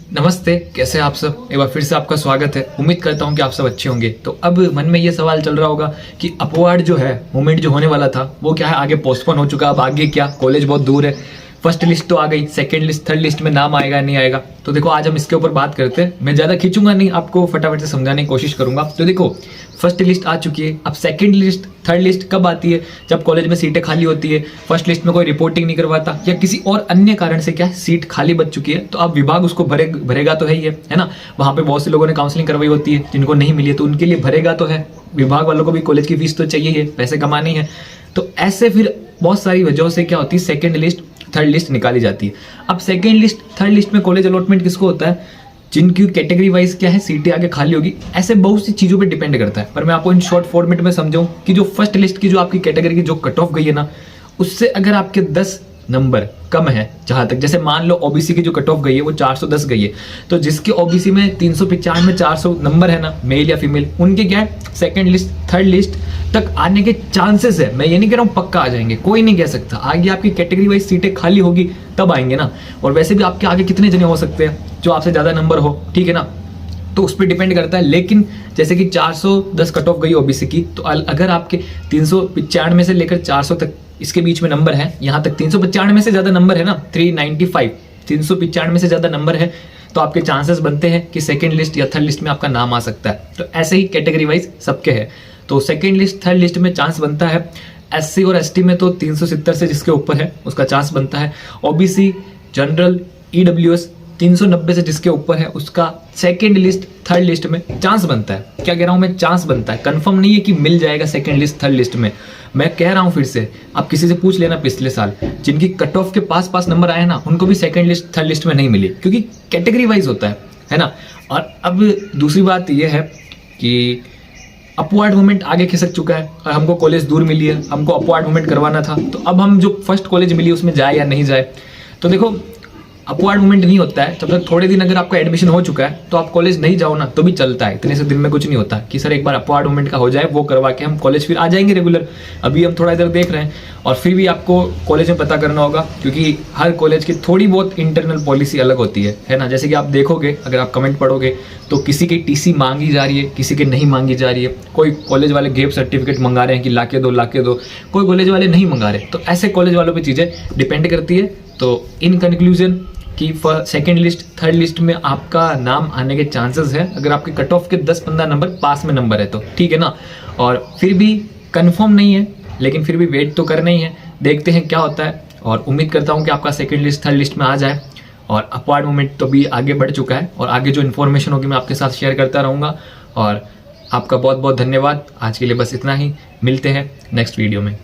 नमस्ते, कैसे हैं आप सब। एक बार फिर से आपका स्वागत है। उम्मीद करता हूं कि आप सब अच्छे होंगे। तो अब मन में ये सवाल चल रहा होगा कि अपवार्ड जो है, मूवमेंट जो होने वाला था वो क्या है, आगे पोस्टपोन हो चुका। अब आगे क्या, कॉलेज बहुत दूर है। फर्स्ट लिस्ट तो आ गई, सेकंड लिस्ट, थर्ड लिस्ट में नाम आएगा नहीं आएगा। तो देखो आज हम इसके ऊपर बात करते हैं। मैं ज़्यादा खींचूंगा नहीं, आपको फटाफट से समझाने की कोशिश करूंगा। तो देखो फर्स्ट लिस्ट आ चुकी है। अब सेकंड लिस्ट, थर्ड लिस्ट कब आती है? जब कॉलेज में सीटें खाली होती है, फर्स्ट लिस्ट में कोई रिपोर्टिंग नहीं करवाता या किसी और अन्य कारण से क्या है, सीट खाली बच चुकी है, तो अब विभाग उसको भरेगा तो है ना। वहाँ पे बहुत से लोगों ने काउंसलिंग करवाई होती है, जिनको नहीं मिली है तो उनके लिए भरेगा तो है। विभाग वालों को भी कॉलेज की फीस तो चाहिए है, पैसे कमानी है। तो ऐसे फिर बहुत सारी वजहों से क्या होती है, सेकेंड लिस्ट, थर्ड लिस्ट निकाली जाती है। अब सेकेंड लिस्ट, थर्ड लिस्ट में कॉलेज अलॉटमेंट किसको होता है? जिनकी कैटेगरी वाइज क्या है, सीटें आगे खाली होगी। ऐसे बहुत सी चीज़ों पे डिपेंड करता है, पर मैं आपको इन शॉर्ट फॉर्मेट में समझाऊं कि जो फर्स्ट लिस्ट की जो आपकी कैटेगरी की जो कट ऑफ गई है ना, उससे अगर आपके 10 नंबर कम है, जहां तक जैसे मान लो ओबीसी की जो कट ऑफ गई है वो 410 गई है, तो जिसके ओबीसी में 395 में 400 नंबर है ना, मेल या फीमेल, उनके क्या है, सेकंड लिस्ट, थर्ड लिस्ट तक आने के चांसेस है। मैं ये नहीं कह रहा हूँ पक्का आ जाएंगे, कोई नहीं कह सकता। आगे आपकी कैटेगरी वाइज सीटें खाली होगी तब आएंगे ना। और वैसे भी आपके आगे कितने जने हो सकते हैं जो आपसे ज्यादा नंबर हो, ठीक है ना, तो उस पर डिपेंड करता है। लेकिन जैसे कि 410 कट ऑफ गई ओबीसी की, तो अगर आपके 395 से लेकर 400 तक इसके बीच में नंबर है, यहाँ तक 395 से ज्यादा नंबर है ना, 395, 395 से ज्यादा नंबर है, तो आपके चांसेस बनते हैं कि सेकंड लिस्ट या थर्ड लिस्ट में आपका नाम आ सकता है। तो ऐसे ही कैटेगरी वाइज सबके है। तो सेकंड लिस्ट, थर्ड लिस्ट में चांस बनता है। एससी और एसटी में तो 370 से जिसके ऊपर है उसका चांस बनता है। ओबीसी, जनरल, ईडब्ल्यूएस 390 से जिसके ऊपर है उसका सेकंड लिस्ट, थर्ड लिस्ट में चांस बनता है। क्या कह रहा हूं मैं, चांस बनता है, कंफर्म नहीं है कि मिल जाएगा सेकंड लिस्ट, थर्ड लिस्ट में। मैं कह रहा हूं फिर से, आप किसी से पूछ लेना पिछले साल जिनकी कट ऑफ के पास नंबर आए ना, उनको भी सेकंड लिस्ट, थर्ड लिस्ट में नहीं मिली, क्योंकि कैटेगरी वाइज होता है ना। और अब दूसरी बात यह है कि अपवार्ड मूवमेंट आगे खिसक चुका है और हमको कॉलेज दूर मिली है, हमको अपवार्ड मूवमेंट करवाना था। तो अब हम जो फर्स्ट कॉलेज मिली उसमें जाए या नहीं जाए, तो देखो अपवार्ड मूवमेंट नहीं होता है तब तक थोड़े दिन अगर आपका एडमिशन हो चुका है तो आप कॉलेज नहीं जाओ ना तो भी चलता है। इतने से दिन में कुछ नहीं होता कि सर एक बार अपवार्ड मूवमेंट का हो जाए, वो करवा के हम कॉलेज फिर आ जाएंगे रेगुलर। अभी हम थोड़ा इधर देख रहे हैं और फिर भी आपको कॉलेज में पता करना होगा, क्योंकि हर कॉलेज की थोड़ी बहुत इंटरनल पॉलिसी अलग होती है ना। जैसे कि आप देखोगे, अगर आप कमेंट पढ़ोगे तो किसी की टीसी मांगी जा रही है, किसी की नहीं मांगी जा रही है। कोई कॉलेज वाले गैप सर्टिफिकेट मंगा रहे हैं कि लाके दो, कोई कॉलेज वाले नहीं मंगा रहे। तो ऐसे कॉलेज वालों पर चीज़ें डिपेंड करती है। तो इन कंक्लूजन कि सेकेंड लिस्ट, थर्ड लिस्ट में आपका नाम आने के चांसेस है अगर आपके कट ऑफ के 10-15 नंबर पास में नंबर है तो, ठीक है ना। और फिर भी कंफर्म नहीं है, लेकिन फिर भी वेट तो करना ही है, देखते हैं क्या होता है। और उम्मीद करता हूँ कि आपका सेकेंड लिस्ट, थर्ड लिस्ट में आ जाए। और अपवार्ड मूवमेंट तो भी आगे बढ़ चुका है और आगे जो इन्फॉर्मेशन होगी मैं आपके साथ शेयर करता रहूँगा। और आपका बहुत बहुत धन्यवाद। आज के लिए बस इतना ही, मिलते हैं नेक्स्ट वीडियो में।